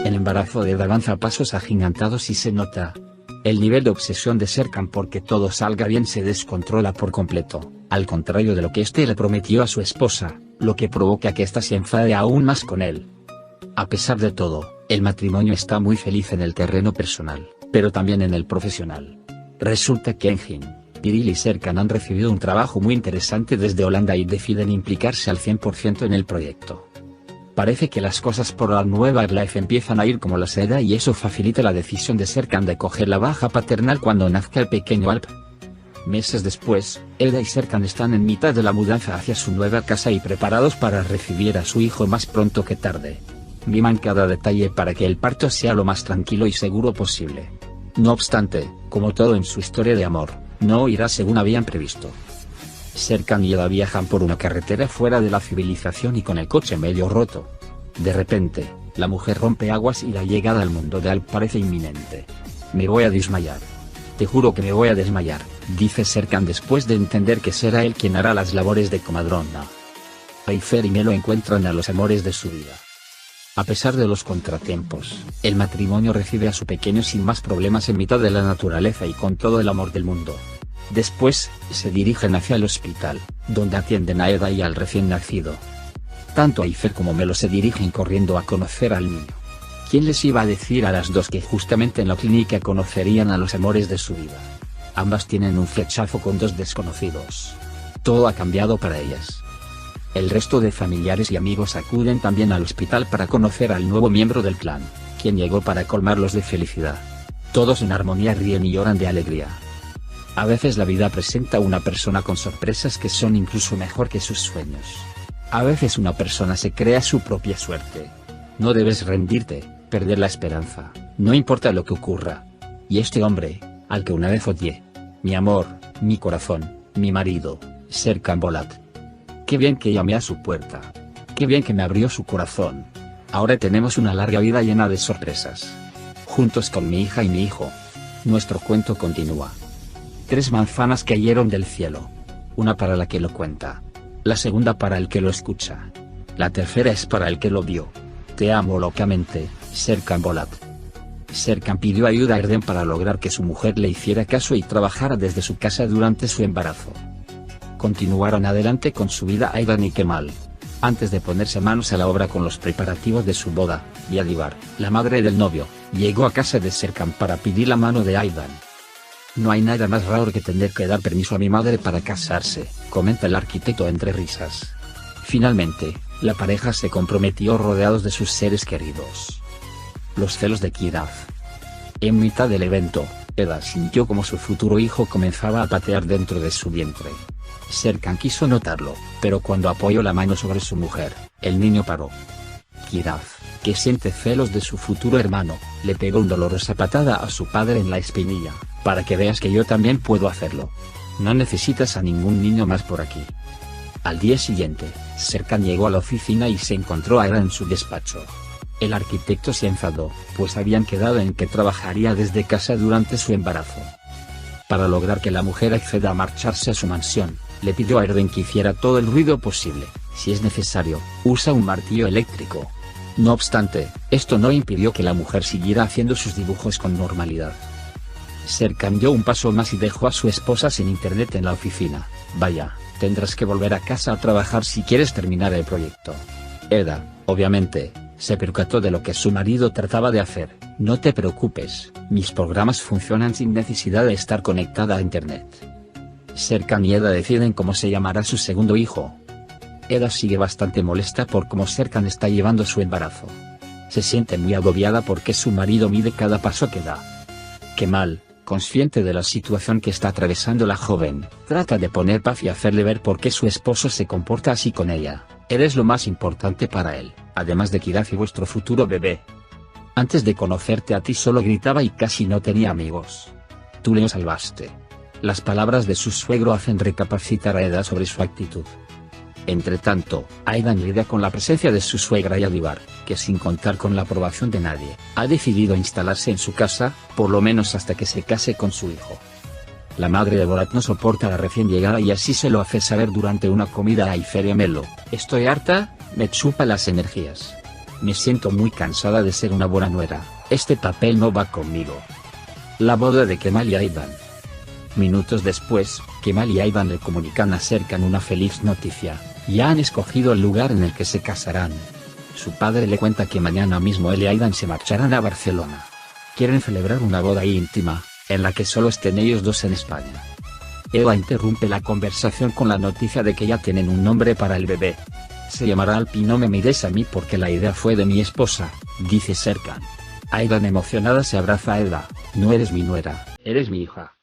El embarazo de Eda avanza a pasos agigantados y se nota. El nivel de obsesión de Serkan porque todo salga bien se descontrola por completo, al contrario de lo que este le prometió a su esposa, lo que provoca que ésta se enfade aún más con él. A pesar de todo, el matrimonio está muy feliz en el terreno personal, pero también en el profesional. Resulta que Engin, Piril y Serkan han recibido un trabajo muy interesante desde Holanda y deciden implicarse al 100% en el proyecto. Parece que las cosas por la nueva Herbalife empiezan a ir como la seda y eso facilita la decisión de Serkan de coger la baja paternal cuando nazca el pequeño Alp. Meses después, Eda y Serkan están en mitad de la mudanza hacia su nueva casa y preparados para recibir a su hijo más pronto que tarde. Miman cada detalle para que el parto sea lo más tranquilo y seguro posible. No obstante, como todo en su historia de amor, no irá según habían previsto. Serkan y Eda viajan por una carretera fuera de la civilización y con el coche medio roto. De repente, la mujer rompe aguas y la llegada al mundo de Alp parece inminente. Me voy a desmayar. Te juro que me voy a desmayar, dice Serkan después de entender que será él quien hará las labores de comadrona. Ayfer y Melo encuentran a los amores de su vida. A pesar de los contratiempos, el matrimonio recibe a su pequeño sin más problemas en mitad de la naturaleza y con todo el amor del mundo. Después, se dirigen hacia el hospital, donde atienden a Eda y al recién nacido. Tanto Ayfer como Melo se dirigen corriendo a conocer al niño. ¿Quién les iba a decir a las dos que justamente en la clínica conocerían a los amores de su vida? Ambas tienen un flechazo con dos desconocidos. Todo ha cambiado para ellas. El resto de familiares y amigos acuden también al hospital para conocer al nuevo miembro del clan, quien llegó para colmarlos de felicidad. Todos en armonía ríen y lloran de alegría. A veces la vida presenta a una persona con sorpresas que son incluso mejor que sus sueños. A veces una persona se crea su propia suerte. No debes rendirte, perder la esperanza, no importa lo que ocurra. Y este hombre, al que una vez odié, mi amor, mi corazón, mi marido, Serkan Bolat. Qué bien que llamé a su puerta. Qué bien que me abrió su corazón. Ahora tenemos una larga vida llena de sorpresas. Juntos con mi hija y mi hijo. Nuestro cuento continúa. 3 manzanas cayeron del cielo. Una para la que lo cuenta. La segunda para el que lo escucha. La tercera es para el que lo vio. Te amo locamente, Serkan Bolat. Serkan pidió ayuda a Erden para lograr que su mujer le hiciera caso y trabajara desde su casa durante su embarazo. Continuaron adelante con su vida Aidan y Kemal. Antes de ponerse manos a la obra con los preparativos de su boda, Yadivar, la madre del novio, llegó a casa de Serkan para pedir la mano de Aidan. No hay nada más raro que tener que dar permiso a mi madre para casarse, comenta el arquitecto entre risas. Finalmente, la pareja se comprometió rodeados de sus seres queridos. Los celos de Kirav. En mitad del evento, Eda sintió como su futuro hijo comenzaba a patear dentro de su vientre. Serkan quiso notarlo, pero cuando apoyó la mano sobre su mujer, el niño paró. Kirav, que siente celos de su futuro hermano, le pegó una dolorosa patada a su padre en la espinilla, para que veas que yo también puedo hacerlo. No necesitas a ningún niño más por aquí. Al día siguiente, Serkan llegó a la oficina y se encontró a Eda en su despacho. El arquitecto se enfadó, pues habían quedado en que trabajaría desde casa durante su embarazo. Para lograr que la mujer acceda a marcharse a su mansión, le pidió a Erden que hiciera todo el ruido posible. Si es necesario, usa un martillo eléctrico. No obstante, esto no impidió que la mujer siguiera haciendo sus dibujos con normalidad. Serkan dio un paso más y dejó a su esposa sin internet en la oficina. Vaya, tendrás que volver a casa a trabajar si quieres terminar el proyecto. Eda, obviamente, se percató de lo que su marido trataba de hacer. No te preocupes, mis programas funcionan sin necesidad de estar conectada a internet. Serkan y Eda deciden cómo se llamará su segundo hijo. Eda sigue bastante molesta por cómo Serkan está llevando su embarazo. Se siente muy agobiada porque su marido mide cada paso que da. Kemal, consciente de la situación que está atravesando la joven, trata de poner paz y hacerle ver por qué su esposo se comporta así con ella. Eres lo más importante para él, además de Kirav y vuestro futuro bebé. Antes de conocerte a ti solo gritaba y casi no tenía amigos. Tú le salvaste. Las palabras de su suegro hacen recapacitar a Eda sobre su actitud. Entretanto, Aidan lidia con la presencia de su suegra Yadivar, que sin contar con la aprobación de nadie, ha decidido instalarse en su casa, por lo menos hasta que se case con su hijo. La madre de Bolat no soporta a la recién llegada y así se lo hace saber durante una comida a Ayfer y a Melo. Estoy harta, me chupa las energías. me siento muy cansada de ser una buena nuera, este papel no va conmigo. La boda de Kemal y Aydan. Minutos después, Kemal y Aydan le comunican acerca de una feliz noticia, ya han escogido el lugar en el que se casarán. Su padre le cuenta que mañana mismo él y Aydan se marcharán a Barcelona. Quieren celebrar una boda íntima, en la que solo estén ellos dos en España. Eva interrumpe la conversación con la noticia de que ya tienen un nombre para el bebé. Se llamará Alpi. No me mires a mí porque la idea fue de mi esposa, dice Serkan. Aydan emocionada se abraza a Eva, no eres mi nuera, eres mi hija.